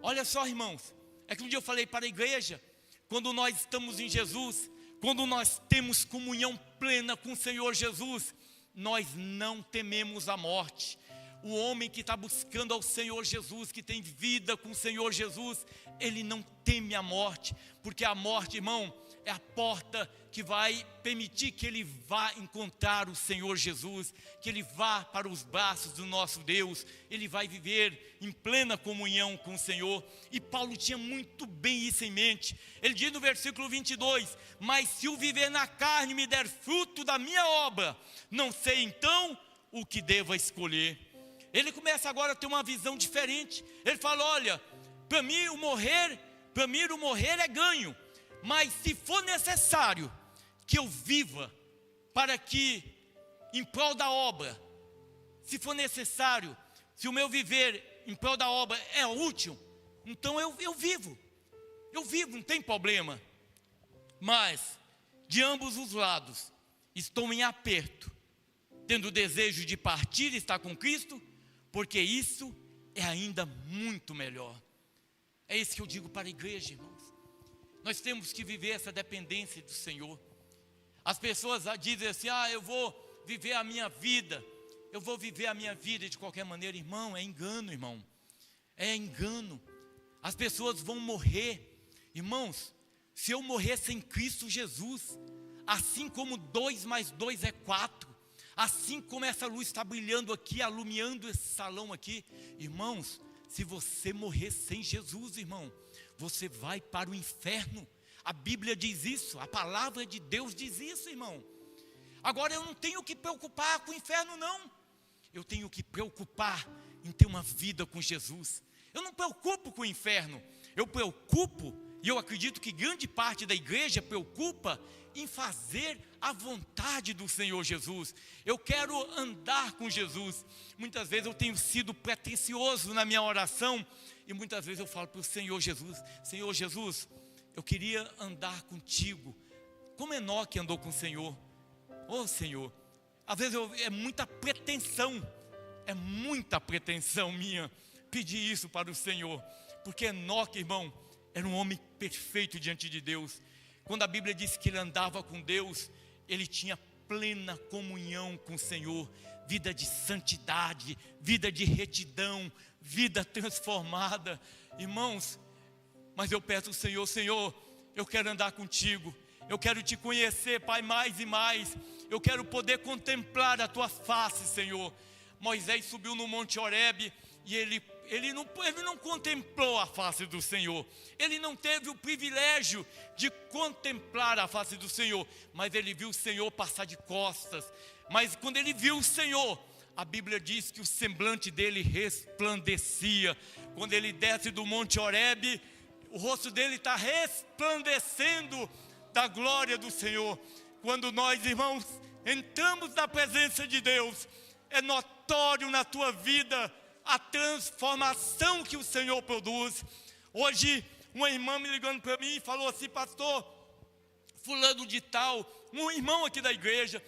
Olha só, irmãos, é que um dia eu falei para a igreja, quando nós estamos em Jesus, quando nós temos comunhão plena com o Senhor Jesus, nós não tememos a morte. O homem que está buscando ao Senhor Jesus, que tem vida com o Senhor Jesus, ele não teme a morte, porque a morte, irmão, é a porta que vai permitir que ele vá encontrar o Senhor Jesus, que ele vá para os braços do nosso Deus, ele vai viver em plena comunhão com o Senhor. E Paulo tinha muito bem isso em mente. Ele diz no versículo 22, mas se o viver na carne me der fruto da minha obra, não sei então o que devo escolher. Ele começa agora a ter uma visão diferente. Ele fala: olha, para mim o morrer é ganho, mas se for necessário que eu viva para que, em prol da obra, se for necessário, se o meu viver em prol da obra é útil, então eu vivo, não tem problema. Mas, de ambos os lados, estou em aperto, tendo o desejo de partir e estar com Cristo, porque isso é ainda muito melhor. É isso que eu digo para a igreja, irmãos. Nós temos que viver essa dependência do Senhor. As pessoas dizem assim: eu vou viver a minha vida, de qualquer maneira. Irmão, é engano, irmão. É engano. As pessoas vão morrer. Irmãos, se eu morrer sem Cristo Jesus, assim como 2 mais 2 é 4, assim como essa luz está brilhando aqui, alumiando esse salão aqui, irmãos, se você morrer sem Jesus, irmão, você vai para o inferno. A Bíblia diz isso, a palavra de Deus diz isso, irmão. Agora eu não tenho que preocupar com o inferno, não. Eu tenho que preocupar em ter uma vida com Jesus. Eu não preocupo com o inferno. Eu preocupo, e eu acredito que grande parte da igreja preocupa em fazer a vontade do Senhor Jesus. Eu quero andar com Jesus. Muitas vezes eu tenho sido pretensioso na minha oração, e muitas vezes eu falo para o Senhor Jesus: Senhor Jesus, eu queria andar contigo, como Enoque andou com o Senhor. Senhor, às vezes é muita pretensão minha pedir isso para o Senhor, porque Enoque, irmão, era um homem perfeito diante de Deus. Quando a Bíblia diz que ele andava com Deus, ele tinha plena comunhão com o Senhor, vida de santidade, vida de retidão, vida transformada. Irmãos, mas eu peço ao Senhor: Senhor, eu quero andar contigo, eu quero te conhecer, Pai, mais e mais, eu quero poder contemplar a tua face, Senhor. Moisés subiu no Monte Horebe e ele não contemplou a face do Senhor, ele não teve o privilégio de contemplar a face do Senhor, mas ele viu o Senhor passar de costas. Mas quando ele viu o Senhor, a Bíblia diz que o semblante dele resplandecia. Quando ele desce do Monte Horebe, o rosto dele está resplandecendo da glória do Senhor. Quando nós, irmãos, entramos na presença de Deus, é notório na tua vida a transformação que o Senhor produz. Hoje, uma irmã me ligando para mim e falou assim: pastor, fulano de tal, um irmão aqui da igreja,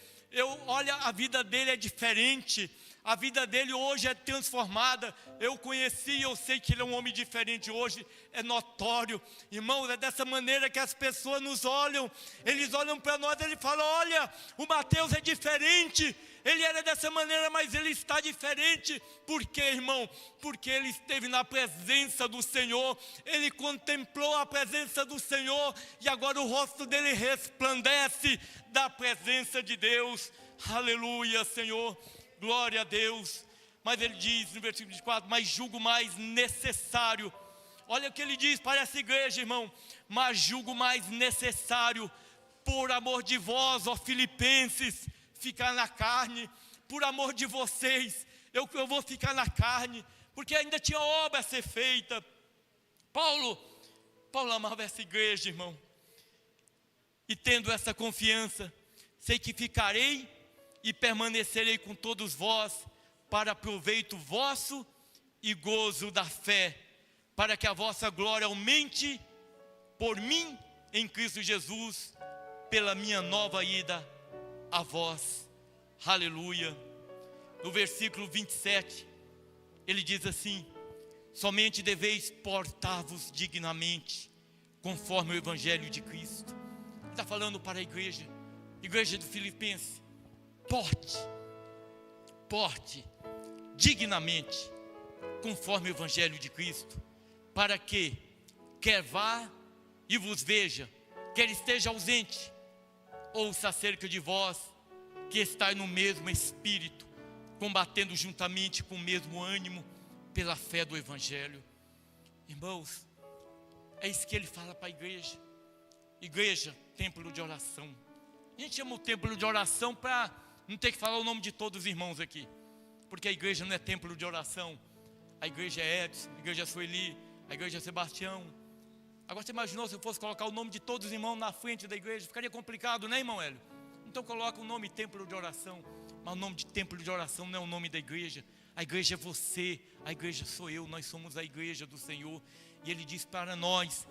olha, a vida dele é diferente, a vida dele hoje é transformada. Eu conheci, eu sei que ele é um homem diferente hoje, é notório. Irmãos, é dessa maneira que as pessoas nos olham. Eles olham para nós e ele fala: olha, o Mateus é diferente, ele era dessa maneira, mas ele está diferente. Por quê, irmão? Porque ele esteve na presença do Senhor, ele contemplou a presença do Senhor, e agora o rosto dele resplandece da presença de Deus. Aleluia, Senhor, glória a Deus. Mas ele diz no versículo 24, mas julgo mais necessário. Olha o que ele diz para essa igreja, irmão. Mas julgo mais necessário, por amor de vós, ó Filipenses, ficar na carne. Por amor de vocês, eu vou ficar na carne, porque ainda tinha obra a ser feita. Paulo amava essa igreja, irmão. E tendo essa confiança, sei que ficarei e permanecerei com todos vós, para proveito vosso e gozo da fé, para que a vossa glória aumente por mim em Cristo Jesus, pela minha nova ida a vós. Aleluia. No versículo 27, ele diz assim: somente deveis portar-vos dignamente, conforme o Evangelho de Cristo. Ele está falando para a igreja do Filipenses: porte dignamente, conforme o Evangelho de Cristo, para que, quer vá e vos veja, quer esteja ausente, ouça acerca de vós, que estáis no mesmo espírito, combatendo juntamente com o mesmo ânimo, pela fé do Evangelho. Irmãos, é isso que ele fala para a igreja. Igreja, templo de oração. A gente chama o templo de oração para não ter que falar o nome de todos os irmãos aqui, porque a igreja não é templo de oração. A igreja é Edson, a igreja é Sueli, a igreja é Sebastião. Agora você imaginou se eu fosse colocar o nome de todos os irmãos na frente da igreja? Ficaria complicado, né, irmão Hélio? Então coloca o nome templo de oração. Mas o nome de templo de oração não é o nome da igreja. A igreja é você, a igreja sou eu, nós somos a igreja do Senhor. E ele diz para nós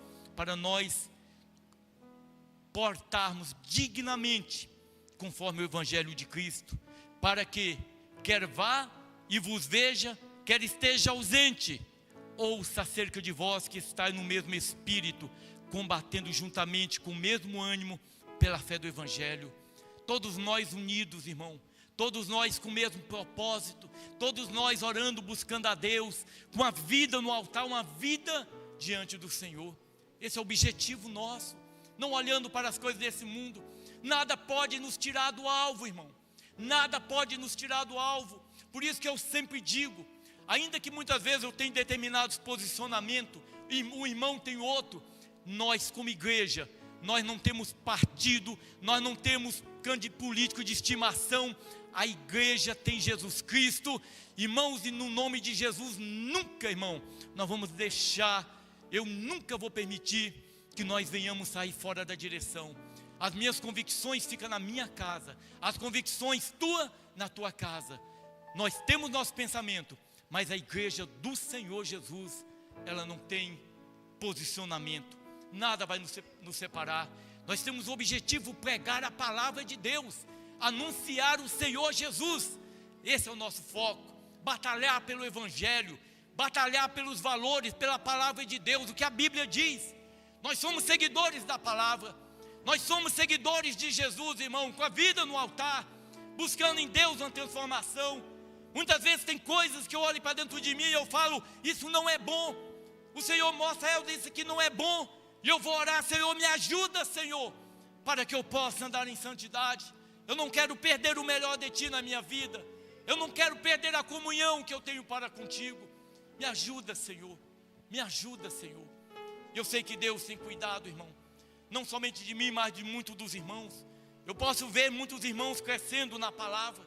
portarmos dignamente, conforme o Evangelho de Cristo, para que, quer vá e vos veja, quer esteja ausente, ouça acerca de vós que estáis no mesmo espírito, combatendo juntamente com o mesmo ânimo, pela fé do Evangelho. Todos nós unidos, irmão, todos nós com o mesmo propósito, todos nós orando, buscando a Deus, com a vida no altar, uma vida diante do Senhor. Esse é o objetivo nosso, não olhando para as coisas desse mundo. Nada pode nos tirar do alvo, irmão, nada pode nos tirar do alvo. Por isso que eu sempre digo, ainda que muitas vezes eu tenha determinados posicionamentos, e o irmão tem outro, nós como igreja, nós não temos partido, nós não temos candidato político de estimação. A igreja tem Jesus Cristo, irmãos, e no nome de Jesus, nunca, irmão, nós vamos deixar, eu nunca vou permitir que nós venhamos sair fora da direção. As minhas convicções ficam na minha casa, as convicções tua na tua casa. Nós temos nosso pensamento, mas a igreja do Senhor Jesus, ela não tem posicionamento, nada vai nos separar. Nós temos o objetivo pregar a palavra de Deus, anunciar o Senhor Jesus. Esse é o nosso foco, batalhar pelo Evangelho, batalhar pelos valores, pela palavra de Deus, o que a Bíblia diz. Nós somos seguidores da palavra, nós somos seguidores de Jesus, irmão, com a vida no altar, buscando em Deus uma transformação. Muitas vezes tem coisas que eu olho para dentro de mim e eu falo, isso não é bom. O Senhor mostra, isso aqui não é bom. E eu vou orar, Senhor, me ajuda, Senhor, para que eu possa andar em santidade. Eu não quero perder o melhor de Ti na minha vida. Eu não quero perder a comunhão que eu tenho para contigo. Me ajuda, Senhor, me ajuda, Senhor. Eu sei que Deus tem cuidado, irmão, não somente de mim, mas de muitos dos irmãos. Eu posso ver muitos irmãos crescendo na palavra,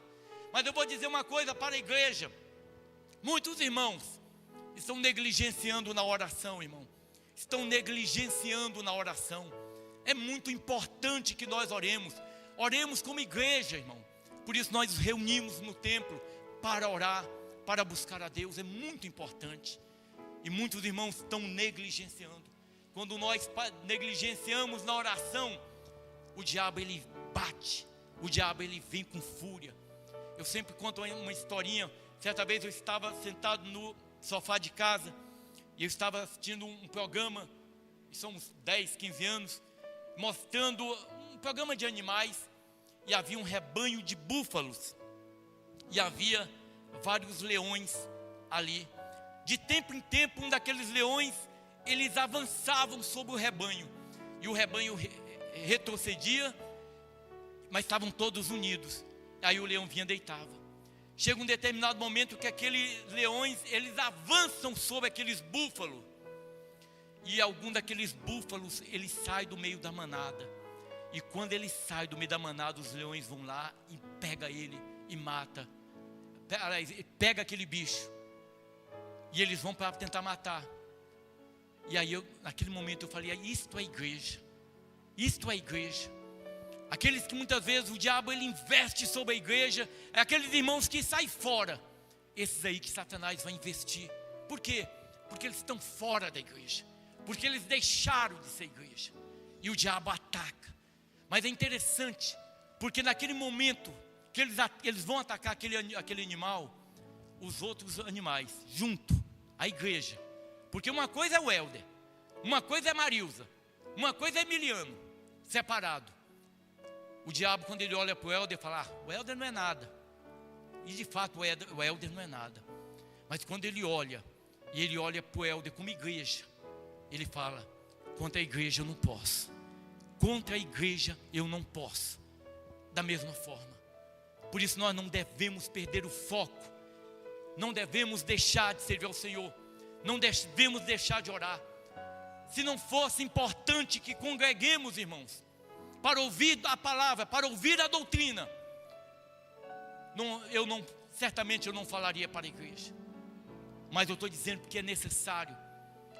mas eu vou dizer uma coisa para a igreja: muitos irmãos estão negligenciando na oração, irmão. Estão negligenciando na oração. É muito importante que nós oremos como igreja, irmão. Por isso nós nos reunimos no templo para orar, para buscar a Deus. É muito importante. E muitos irmãos estão negligenciando. Quando nós negligenciamos na oração, o diabo ele bate, o diabo ele vem com fúria. Eu sempre conto uma historinha. Certa vez eu estava sentado no sofá de casa e eu estava assistindo um programa, e são uns 10, 15 anos, mostrando um programa de animais, e havia um rebanho de búfalos, e havia vários leões ali. De tempo em tempo, um daqueles leões, eles avançavam sobre o rebanho, e o rebanho retrocedia, mas estavam todos unidos. Aí o leão vinha e deitava. chega um determinado momento que aqueles leões, eles avançam sobre aqueles búfalos. E algum daqueles búfalos, ele sai do meio da manada. E quando ele sai do meio da manada, os leões vão lá e pega ele e mata. Pega aquele bicho. E eles vão para tentar matar. E aí, naquele momento eu falei, isto é igreja. Isto é igreja. Aqueles que muitas vezes o diabo ele investe sobre a igreja, é aqueles irmãos que saem fora. Esses aí que Satanás vai investir. Por quê? Porque eles estão fora da igreja. Porque eles deixaram de ser igreja. E o diabo ataca. Mas é interessante, porque naquele momento que eles vão atacar aquele animal, os outros animais, junto, a igreja. Porque uma coisa é o Helder, uma coisa é Marilza, uma coisa é Emiliano, separado. O diabo, quando ele olha para o Helder, fala, o Helder não é nada. E de fato o Helder não é nada. Mas quando ele olha, e ele olha para o Helder como igreja, ele fala, contra a igreja eu não posso. Contra a igreja eu não posso. Da mesma forma. Por isso nós não devemos perder o foco. Não devemos deixar de servir ao Senhor. Não devemos deixar de orar. Se não fosse importante que congreguemos, irmãos, para ouvir a palavra, para ouvir a doutrina, certamente eu não falaria para a igreja. Mas eu estou dizendo que é necessário.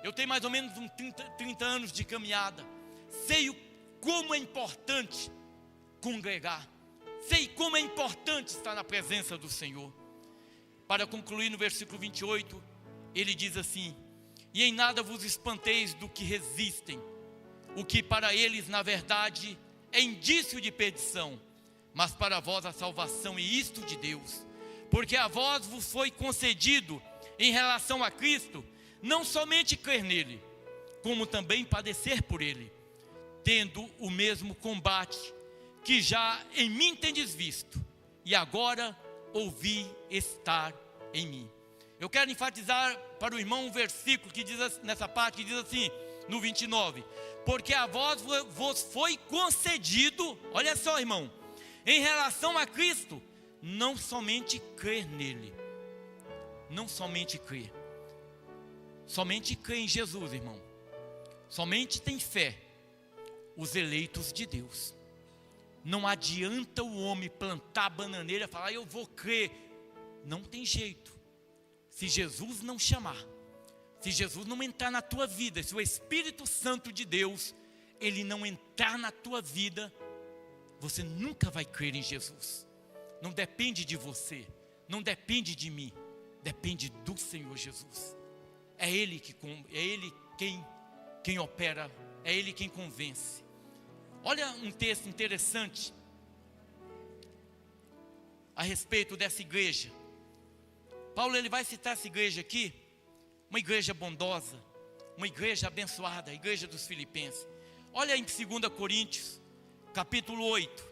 Eu tenho mais ou menos uns 30 anos de caminhada. Sei como é importante congregar. Sei como é importante estar na presença do Senhor. Para concluir no versículo 28, ele diz assim: e em nada vos espanteis do que resistem, o que para eles na verdade é indício de perdição, mas para vós a salvação e isto de Deus. Porque a vós vos foi concedido em relação a Cristo, não somente crer nele, como também padecer por ele, tendo o mesmo combate que já em mim tendes visto, e agora ouvi estar em mim. Eu quero enfatizar para o irmão um versículo que diz nessa parte, que diz assim, no 29, porque a vós vos foi concedido, olha só, irmão, em relação a Cristo, não somente crer nele, não somente crer, somente crer em Jesus, irmão, somente tem fé os eleitos de Deus. Não adianta o homem plantar a bananeira e falar, eu vou crer. Não tem jeito. Se Jesus não chamar, se Jesus não entrar na tua vida, se o Espírito Santo de Deus, ele não entrar na tua vida, você nunca vai crer em Jesus. Não depende de você, não depende de mim, depende do Senhor Jesus. É Ele quem opera, é Ele quem convence. Olha um texto interessante a respeito dessa igreja. Paulo ele vai citar essa igreja aqui, uma igreja bondosa, uma igreja abençoada, a igreja dos Filipenses. Olha em 2 Coríntios, capítulo 8.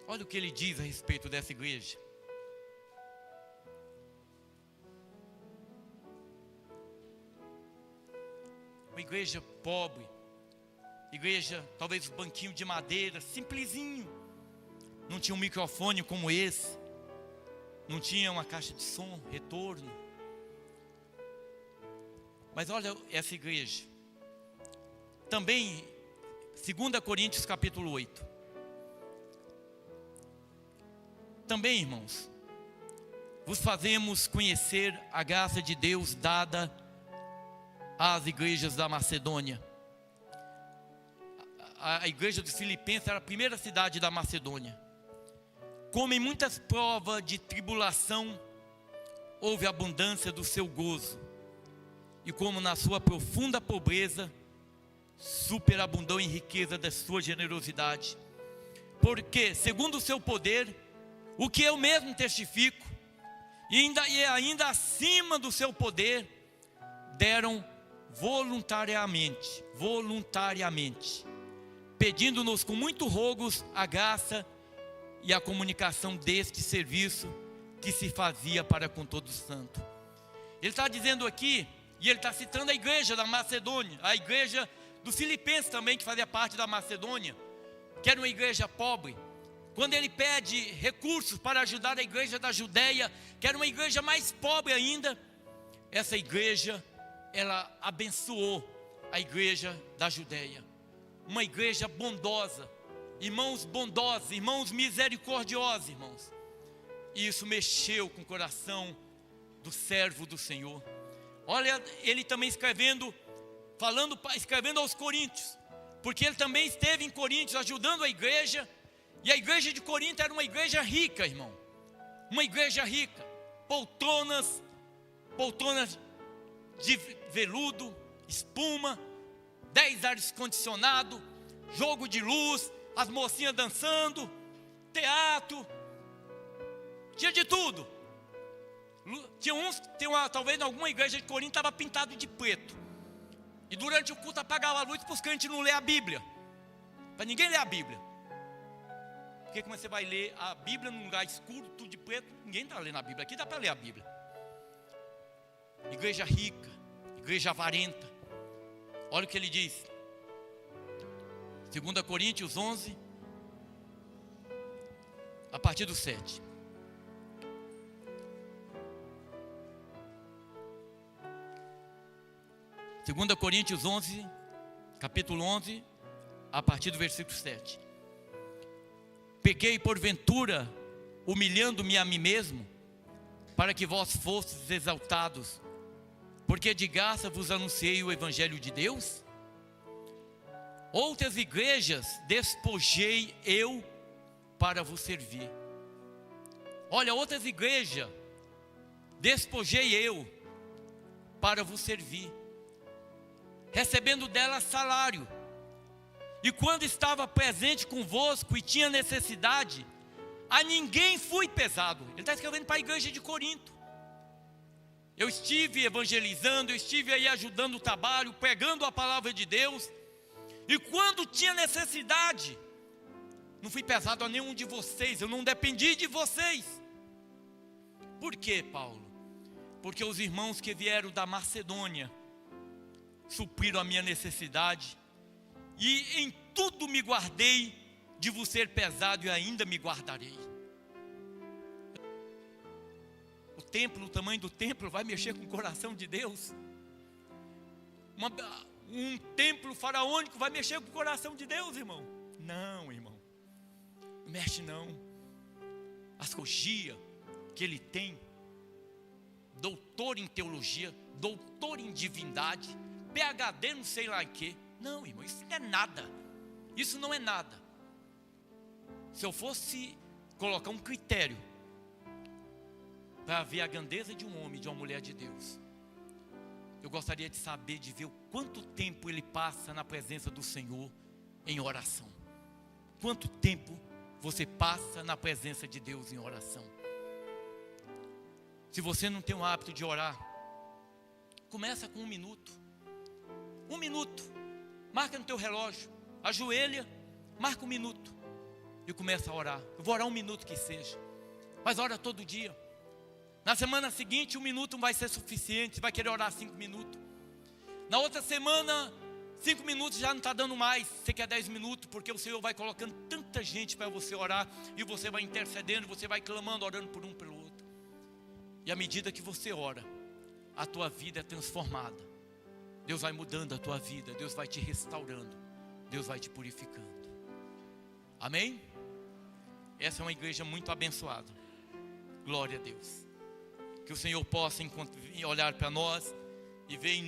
Olha o que ele diz a respeito dessa igreja. Uma igreja pobre, igreja talvez um banquinho de madeira, simplesinho, não tinha um microfone como esse, não tinha uma caixa de som, retorno. Mas olha essa igreja, também 2 Coríntios capítulo 8, também irmãos, vos fazemos conhecer a graça de Deus dada às igrejas da Macedônia. A igreja dos Filipenses era a primeira cidade da Macedônia. Como em muitas provas de tribulação, houve abundância do seu gozo, e como na sua profunda pobreza, superabundou em riqueza da sua generosidade. Porque, segundo o seu poder, o que eu mesmo testifico, e ainda acima do seu poder, deram voluntariamente, pedindo-nos com muito rogos a graça e a comunicação deste serviço que se fazia para com todo santo. Ele está dizendo aqui, e ele está citando a igreja da Macedônia, a igreja dos Filipenses também, que fazia parte da Macedônia, que era uma igreja pobre. Quando ele pede recursos para ajudar a igreja da Judéia, que era uma igreja mais pobre ainda, essa igreja, ela abençoou a igreja da Judéia. Uma igreja bondosa, irmãos bondosos, irmãos misericordiosos, irmãos. E isso mexeu com o coração do servo do Senhor. Olha, ele também escrevendo aos Coríntios, porque ele também esteve em Coríntios ajudando a igreja. E a igreja de Corinto era uma igreja rica, irmão. Uma igreja rica. Poltronas de veludo, espuma, 10 ares condicionado, jogo de luz, as mocinhas dançando, teatro, tinha de tudo. Talvez em alguma igreja de Corinto estava pintado de preto. E durante o culto apagava a luz para os crentes não ler a Bíblia. Para ninguém ler a Bíblia. Porque como você vai ler a Bíblia num lugar escuro, tudo de preto, ninguém está lendo a Bíblia. Aqui dá para ler a Bíblia. Igreja rica, igreja avarenta. Olha o que ele diz. 2 Coríntios 11, a partir do 7. Segunda Coríntios 11, capítulo 11, a partir do versículo 7. Pequei porventura, humilhando-me a mim mesmo, para que vós fostes exaltados, porque de graça vos anunciei o Evangelho de Deus? Outras igrejas despojei eu para vos servir. Olha, outras igrejas despojei eu para vos servir, recebendo delas salário. E quando estava presente convosco e tinha necessidade, a ninguém fui pesado. Ele está escrevendo para a igreja de Corinto. Eu estive evangelizando, eu estive aí ajudando o trabalho, pregando a palavra de Deus. E quando tinha necessidade, não fui pesado a nenhum de vocês, eu não dependi de vocês. Por quê, Paulo? Porque os irmãos que vieram da Macedônia supriram a minha necessidade, e em tudo me guardei de vos ser pesado, e ainda me guardarei. O tamanho do templo vai mexer com o coração de Deus? Um templo faraônico vai mexer com o coração de Deus, irmão? Não, irmão, não mexe não. A teologia que ele tem, doutor em teologia, doutor em divindade, PhD não sei lá em quê. Não, irmão, isso não é nada. Isso não é nada. Se eu fosse colocar um critério para ver a grandeza de um homem, de uma mulher de Deus, eu gostaria de saber, de ver o quanto tempo ele passa na presença do Senhor em oração. Quanto tempo você passa na presença de Deus em oração? Se você não tem o hábito de orar, começa com 1 minuto. 1 minuto, marca no teu relógio, ajoelha, marca 1 minuto e começa a orar. Eu vou orar 1 minuto que seja, mas ora todo dia. Na semana seguinte 1 minuto não vai ser suficiente, você vai querer orar 5 minutos. Na outra semana 5 minutos já não está dando mais, você quer 10 minutos, porque o Senhor vai colocando tanta gente para você orar, e você vai intercedendo, você vai clamando, orando por um pelo outro. E à medida que você ora, a tua vida é transformada. Deus vai mudando a tua vida, Deus vai te restaurando, Deus vai te purificando. Amém? Essa é uma igreja muito abençoada. Glória a Deus. Que o Senhor possa olhar para nós e ver em